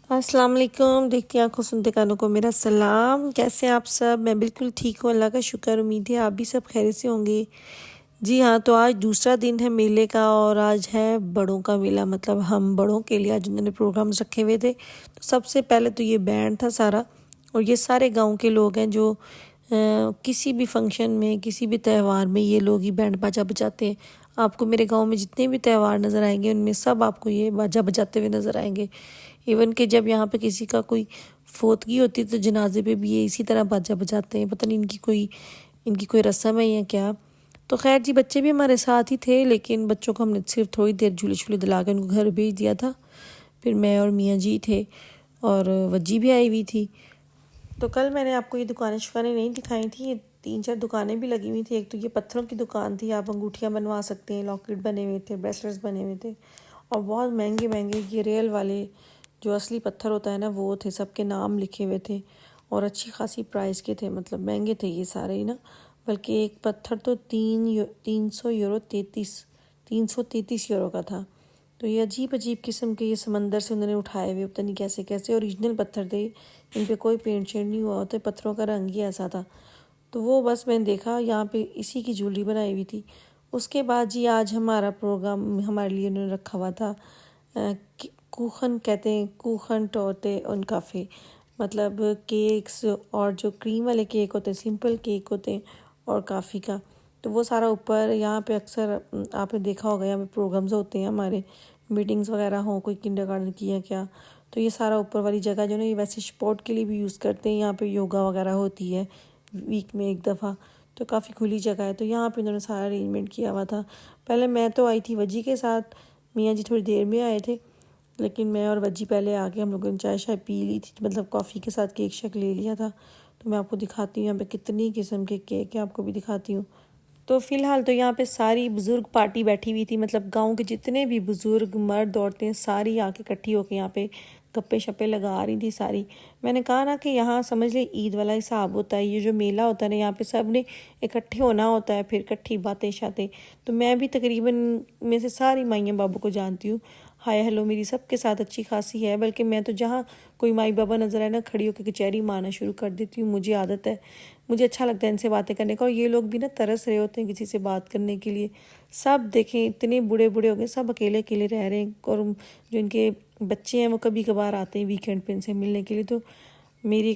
अस्सलाम वालेकुम। देखती आंखों सुनते कानों को मेरा सलाम। कैसे हैं आप सब? मैं बिल्कुल ठीक हूँ, अल्लाह का शुक्र। उम्मीद है आप भी सब खैरियत से होंगे। जी हाँ, तो आज दूसरा दिन है मेले का और आज है बड़ों का मेला। मतलब हम बड़ों के लिए आज उन्होंने प्रोग्राम्स रखे हुए थे। तो सबसे पहले तो ये बैंड था सारा, और ये सारे गांव के लोग हैं जो किसी भी फंक्शन में, किसी भी त्यौहार में ये लोग ही बैंड बाजा बजाते हैं। आपको मेरे गांव में जितने भी त्यौहार नज़र आएंगे उनमें सब आपको ये बाजा बजाते हुए नज़र आएंगे। इवन कि जब यहाँ पे किसी का कोई फोतगी होती है तो जनाजे पे भी ये इसी तरह बाजा बजाते हैं। पता नहीं इनकी कोई रस्म है या क्या। तो खैर जी, बच्चे भी हमारे साथ ही थे, लेकिन बच्चों को हमने सिर्फ थोड़ी देर झूले शूले दिला के उनको घर भेज दिया था। फिर मैं और मियाँ जी थे और वज्जी भी आई हुई थी। तो कल मैंने आपको ये दुकानें शुकानें नहीं दिखाई थी। ये 3-4 दुकानें भी लगी हुई थी। एक तो ये पत्थरों की दुकान थी, आप अंगूठियाँ बनवा सकते हैं, लॉकेट बने हुए थे, ब्रेसलेट्स बने हुए थे, और बहुत महंगे महंगे ये रियल वाले जो असली पत्थर होता है ना वो थे, सबके नाम लिखे हुए थे और अच्छी खासी प्राइस के थे। मतलब महंगे थे ये सारे ही ना। बल्कि एक पत्थर तो 300 यूरो 333 यूरो का था। तो ये अजीब अजीब किस्म के ये समंदर से उन्होंने उठाए हुए, पता नहीं कैसे कैसे ओरिजिनल पत्थर थे। इन पे कोई पेंट शेंट नहीं हुआ होता, पत्थरों का रंग ही ऐसा था। तो वो बस मैंने देखा यहाँ पे इसी की ज्वेलरी बनाई हुई थी। उसके बाद जी आज हमारा प्रोग्राम हमारे लिए उन्होंने रखा हुआ था। कूखन कहते हैं, कूखन टोते उन काफ़े, मतलब केक्स, और जो क्रीम वाले केक होते हैं, सिंपल केक होते हैं, और काफ़ी का। तो वो सारा ऊपर यहाँ पे अक्सर आपने देखा होगा, यहाँ पे प्रोग्राम्स होते हैं हमारे, मीटिंग्स वगैरह हो, कोई किंडरगार्टन की है क्या, तो ये सारा ऊपर वाली जगह जो ना ये वैसे स्पोर्ट के लिए भी यूज़ करते हैं। यहाँ पे योगा वगैरह होती है वीक में एक दफ़ा। तो काफ़ी खुली जगह है, तो यहाँ पे उन्होंने सारा अरेंजमेंट किया हुआ था। पहले मैं तो आई थी वजी के साथ, मियाँ जी थोड़ी देर में आए थे, लेकिन मैं और वजी पहले आके हम लोगों ने चाय शाय पी ली थी, मतलब कॉफ़ी के साथ केक शेक ले लिया था। तो मैं आपको दिखाती हूँ यहाँ पे कितनी किस्म के केक है, आपको भी दिखाती हूँ। तो फ़िलहाल तो यहाँ पे सारी बुज़ुर्ग पार्टी बैठी हुई थी, मतलब गांव के जितने भी बुज़ुर्ग मर्द औरतें सारी आके इकट्ठी होकर यहाँ पे गप्पे शप्पे लगा रही थी सारी। मैंने कहा ना कि यहाँ समझ ले ईद वाला हिसाब होता है, ये जो मेला होता है ना यहाँ पे सब ने इकट्ठे होना होता है, फिर इकट्ठी बातें शातें। तो मैं भी तकरीबन में से सारी माइयाँ बाबू को जानती हूँ, हाय हेलो मेरी सबके साथ अच्छी खासी है। बल्कि मैं तो जहाँ कोई माई बाबा नज़र आए ना, खड़ी होकर कचहरी मारना शुरू कर देती हूँ। मुझे आदत है, मुझे अच्छा लगता है इनसे बातें करने का। और ये लोग भी ना तरस रहे होते हैं किसी से बात करने के लिए। सब देखें इतने बूढ़े बूढ़े हो गए, सब अकेले अकेले रह रहे हैं, और जो इनके बच्चे हैं वो कभी कभार आते हैं वीकेंड पे इनसे मिलने के लिए। तो मेरी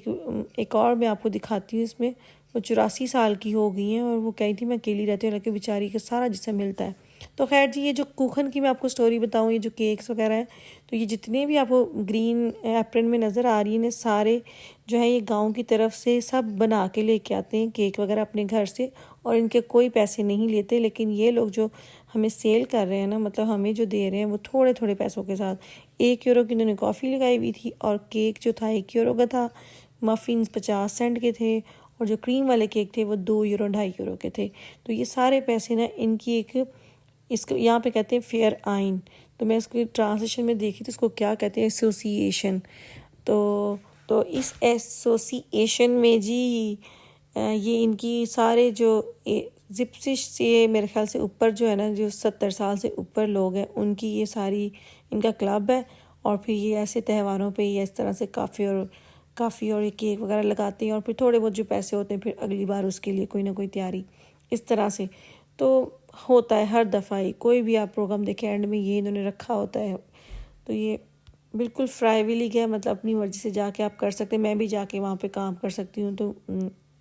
एक और मैं आपको दिखाती हूँ इसमें, वो 84 साल की हो गई हैं और वो कही थी मैं अकेली रहती हूँ, हालांकि बेचारी का सारा जिसम मिलता है। तो खैर जी, ये जो कूखन की मैं आपको स्टोरी बताऊँ, ये जो केक्स वगैरह हैं, तो ये जितने भी आपको ग्रीन एप्रन में नज़र आ रही हैं सारे जो है ये गांव की तरफ से सब बना के लेके आते हैं केक वगैरह अपने घर से, और इनके कोई पैसे नहीं लेते। लेकिन ये लोग जो हमें सेल कर रहे हैं ना, मतलब हमें जो दे रहे हैं वो थोड़े थोड़े पैसों के साथ। 1 यूरो की इन्होंने कॉफ़ी लगाई हुई थी, और केक जो था 1 यूरो का था, मफ़िन्स 50 सेंट के थे, और जो क्रीम वाले केक थे वो 2 यूरो 2.5 यूरो के थे। तो ये सारे पैसे ना इनकी एक, इसको यहाँ पे कहते हैं फेयर आइन। तो मैं इसको ट्रांसलेशन में देखी तो इसको क्या कहते हैं, एसोसिएशन। तो इस एसोसिएशन में जी ये इनकी सारे जो जिप्सिश से मेरे ख्याल से ऊपर जो है ना, जो 70 साल से ऊपर लोग हैं उनकी ये सारी इनका क्लब है। और फिर ये ऐसे त्योहारों पे ये इस तरह से काफ़ी और ये केक वगैरह लगाते हैं, और फिर थोड़े बहुत जो पैसे होते हैं फिर अगली बार उसके लिए कोई ना कोई तैयारी इस तरह से। तो होता है हर दफ़ा ही, कोई भी आप प्रोग्राम देखें एंड में ये इन्होंने रखा होता है। तो ये बिल्कुल फ्राइविली गया, मतलब अपनी मर्ज़ी से जाके आप कर सकते हैं। मैं भी जाके वहाँ पे काम कर सकती हूँ। तो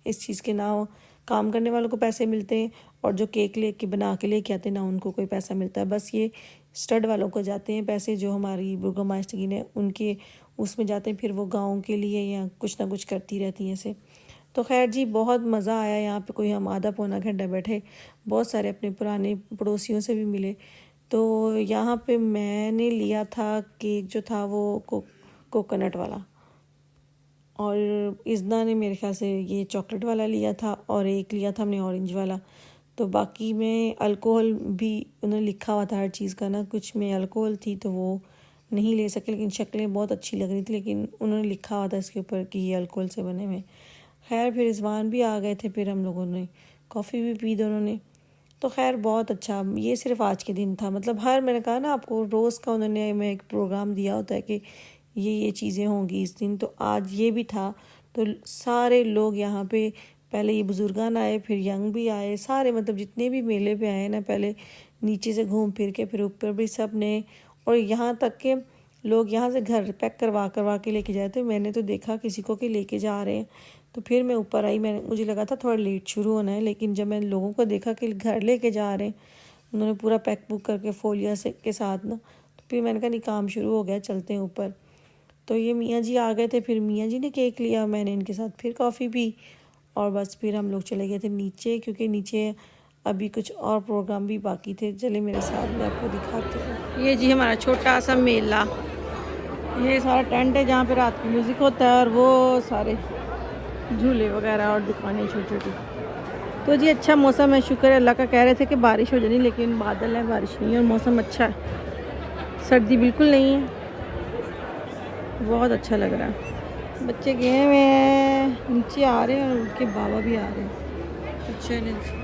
इस चीज़ के ना काम करने वालों को पैसे मिलते हैं, और जो केक लेके बना के लेके आते हैं ना उनको कोई पैसा मिलता है। बस ये स्टड वालों को जाते हैं पैसे, जो हमारी बुर्गोमास्टरगिन है उनके उसमें जाते हैं, फिर वो गाँव के लिए या कुछ ना कुछ करती रहती हैं ऐसे। तो खैर जी, बहुत मज़ा आया यहाँ पे। कोई हम आधा पौना घंटा बैठे, बहुत सारे अपने पुराने पड़ोसियों से भी मिले। तो यहाँ पे मैंने लिया था केक जो था वो कोकोनट वाला, और इज़ना ने मेरे ख्याल से ये चॉकलेट वाला लिया था, और एक लिया था हमने ऑरेंज वाला। तो बाकी में अल्कोहल भी उन्होंने लिखा हुआ था हर चीज़ का ना, कुछ में अल्कोहल थी तो वो नहीं ले सके, लेकिन शक्लें बहुत अच्छी लग रही थी, लेकिन उन्होंने लिखा हुआ था इसके ऊपर कि ये अल्कोहल से बने हुए। खैर फिर रिजवान भी आ गए थे, फिर हम लोगों ने कॉफ़ी भी पी दोनों ने। तो खैर बहुत अच्छा, ये सिर्फ आज के दिन था। मतलब हर, मैंने कहा ना आपको, रोज़ का उन्होंने हमें एक प्रोग्राम दिया होता है कि ये चीज़ें होंगी इस दिन। तो आज ये भी था। तो सारे लोग यहाँ पे, पहले ये बुजुर्गान आए, फिर यंग भी आए, सारे मतलब जितने भी मेले पे आए ना, पहले नीचे से घूम फिर के फिर ऊपर भी सब ने, और यहाँ तक के लोग यहाँ से घर पैक करवा करवा के लेके जाते। मैंने तो देखा किसी को कि लेके जा रहे हैं, तो फिर मैं ऊपर आई। मुझे लगा था थोड़ा लेट शुरू होना है, लेकिन जब मैंने लोगों को देखा कि घर लेके जा रहे हैं, उन्होंने पूरा पैक बुक करके फोलिया से के साथ ना, तो फिर मैंने कहा नहीं, काम शुरू हो गया, चलते हैं ऊपर। तो ये मियाँ जी आ गए थे, फिर मियाँ जी ने केक लिया, मैंने इनके साथ फिर कॉफ़ी पी, और बस फिर हम लोग चले गए थे नीचे, क्योंकि नीचे अभी कुछ और प्रोग्राम भी बाकी थे। चले मेरे साथ, मैं आपको दिखाती हूँ। ये जी हमारा छोटा सा मेला, ये सारा टेंट है जहाँ पे रात की म्यूज़िक होता है, और वो सारे झूले वगैरह और दुकानें छोटी छोटी। तो जी अच्छा मौसम है, शुक्र है अल्लाह का। कह रहे थे कि बारिश हो जानी, लेकिन बादल है, बारिश नहीं है, और मौसम अच्छा है, सर्दी बिल्कुल नहीं है, बहुत अच्छा लग रहा है। बच्चे गए हुए हैं, नीचे आ रहे हैं, और उनके बाबा भी आ रहे हैं। अच्छा नहीं,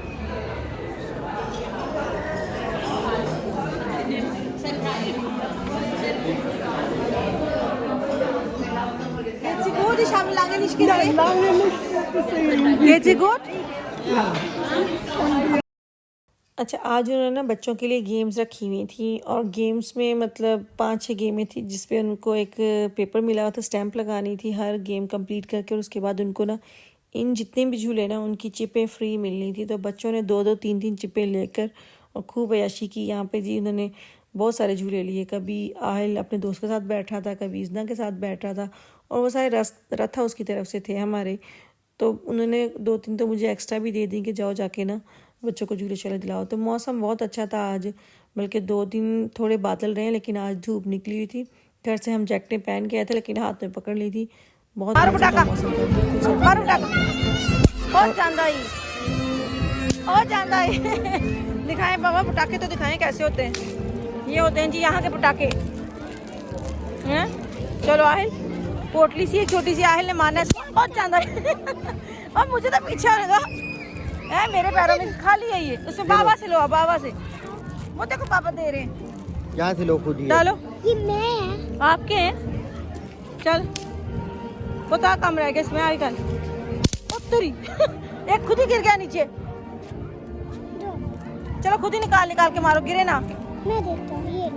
अच्छा आज उन्होंने ना बच्चों के लिए गेम्स रखी हुई थी, और गेम्स में मतलब 5-6 गेमें थी, जिसपे उनको एक पेपर मिला हुआ था, स्टैंप लगानी थी हर गेम कंप्लीट करके, और उसके बाद उनको ना इन जितने भी झूले ना उनकी चिपें फ्री मिलनी थी। तो बच्चों ने 2-2 3-3 चिपें लेकर और खूब अय्याशी की। यहाँ पे जी उन्होंने बहुत सारे झूले लिए, कभी आहिल अपने दोस्त के साथ बैठ रहा था, कभी इजना के साथ बैठ रहा था, और वो सारे रथा उसकी तरफ से थे हमारे। तो उन्होंने 2-3 तो मुझे एक्स्ट्रा भी दे दी कि जाओ जाके ना बच्चों को झूले चले दिलाओ। तो मौसम बहुत अच्छा था आज, बल्कि 2 दिन थोड़े बादल रहे, लेकिन आज धूप निकली हुई थी। घर से हम जैकेटें पहन के आए थे, लेकिन हाथ में पकड़ ली थी। बहुत मज़े का मौसम था, बिल्कुल दिखाएं बाबा पटाखे, तो दिखाएं कैसे होते हैं। ये होते हैं जी यहाँ के पटाखे हैं। चलो आहिल, पोटली सी एक छोटी सी आहिल ने मारना है, बहुत चांदा है। और मुझे तो पीछे होने दो, मेरे पैरों में खाली है ये, उसमें बाबा से लो, बाबा से। वो देखो पापा दे रहे हैं, क्या से लो खुद डालो। ये मैं आपके हैं, चल वो तो कम रह गया इसमें, आई कल उत्तरी। एक खुद ही गिर गया नीचे, चलो खुद ही निकाल के मारो, गिरे ना। मैं देता हूँ ये।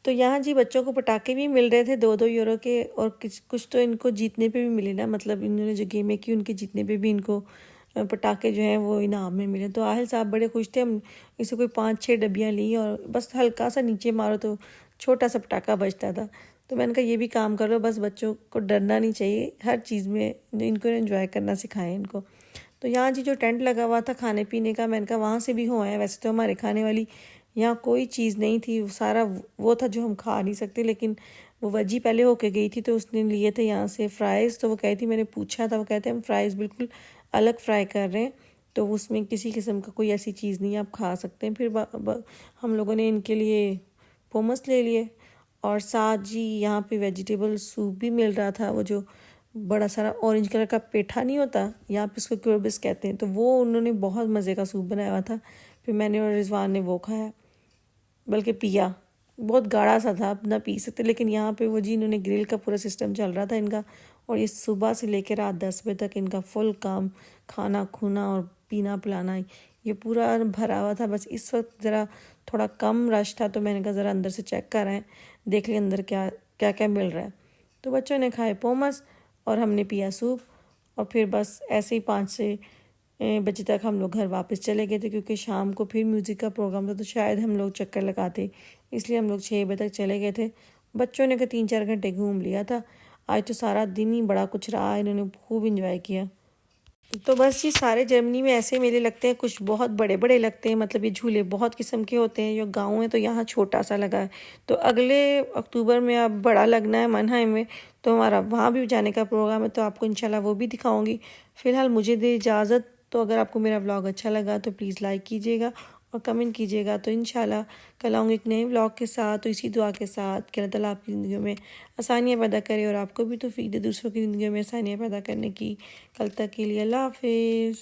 तो यहाँ जी बच्चों को पटाखे भी मिल रहे थे 2-2 यूरो के, और कुछ तो इनको जीतने पे भी मिले ना, मतलब इन्होंने जो गेमें की उनके जीतने पे भी इनको पटाखे जो हैं वो इनाम में मिले। तो आहिल साहब बड़े खुश थे। हम इसे कोई 5-6 डब्बियाँ ली, और बस हल्का सा नीचे मारो तो छोटा सा पटाखा बजता था। तो मैंने कहा ये भी काम करो, बस बच्चों को डरना नहीं चाहिए, हर चीज़ में इनको एंजॉय करना सिखाएं इनको। तो यहाँ जी जो टेंट लगा हुआ था खाने पीने का, मैंने कहा वहाँ से भी हो आए। वैसे तो हमारे खाने वाली यहाँ कोई चीज़ नहीं थी, सारा वो था जो हम खा नहीं सकते, लेकिन वो वजी पहले होके गई थी, तो उसने लिए थे यहाँ से फ्राइज़। तो वो कहती थी, मैंने पूछा था, वो कहते हैं हम फ्राइज़ बिल्कुल अलग फ्राई कर रहे हैं, तो उसमें किसी किस्म का कोई ऐसी चीज़ नहीं आप खा सकते हैं। फिर हम लोगों ने इनके लिए पोमस ले लिए, और साथ जी यहाँ पे वेजिटेबल सूप भी मिल रहा था, वो जो बड़ा सारा ऑरेंज कलर का पेठा नहीं होता, यहाँ पे उसको क्यूरबिस कहते हैं, तो वो उन्होंने बहुत मज़े का सूप बनाया हुआ था। फिर मैंने और रिजवान ने वो खाया, बल्कि पिया। बहुत गाढ़ा सा था, अब ना पी सकते, लेकिन यहाँ पे वो जी इन्होंने ग्रिल का पूरा सिस्टम चल रहा था इनका, और ये सुबह से लेकर रात 10 बजे तक इनका फुल काम, खाना खूना और पीना पिलाना ये पूरा भरा हुआ था। बस इस वक्त ज़रा थोड़ा कम रश था, तो मैंने कहा ज़रा अंदर से चेक कर आए, देख लें अंदर क्या क्या क्या मिल रहा है। तो बच्चों ने खाए पोमस और हमने पिया सूप, और फिर बस ऐसे ही 5 बजे तक हम लोग घर वापस चले गए थे, क्योंकि शाम को फिर म्यूज़िक का प्रोग्राम था, तो शायद हम लोग चक्कर लगाते, इसलिए हम लोग 6 बजे तक चले गए थे। बच्चों ने 3-4 घंटे घूम लिया था। आज तो सारा दिन ही बड़ा कुछ रहा, इन्होंने खूब इंजॉय किया। तो बस ये सारे जर्मनी में ऐसे मेले लगते हैं, कुछ बहुत बड़े बड़े लगते हैं, मतलब ये झूले बहुत किस्म के होते हैं। जो गांव है तो यहाँ छोटा सा लगा है, तो अगले अक्टूबर में अब बड़ा लगना है मनहाइम में, तो हमारा वहाँ भी जाने का प्रोग्राम है, तो आपको इंशाल्लाह वो भी दिखाऊंगी। फ़िलहाल मुझे दे इजाज़त। तो अगर आपको मेरा व्लॉग अच्छा लगा तो प्लीज़ लाइक कीजिएगा और कमेंट कीजिएगा। तो इंशाल्लाह कल आऊँगी एक नए व्लॉग के साथ, तो इसी दुआ के साथ कि अल्लाह ताला आपकी ज़िंदगी में आसानियाँ पैदा करे, और आपको भी तौफीक दे दूसरों की ज़िंदगी में आसानियाँ पैदा करने की। कल तक के लिए अल्लाह हाफिज़।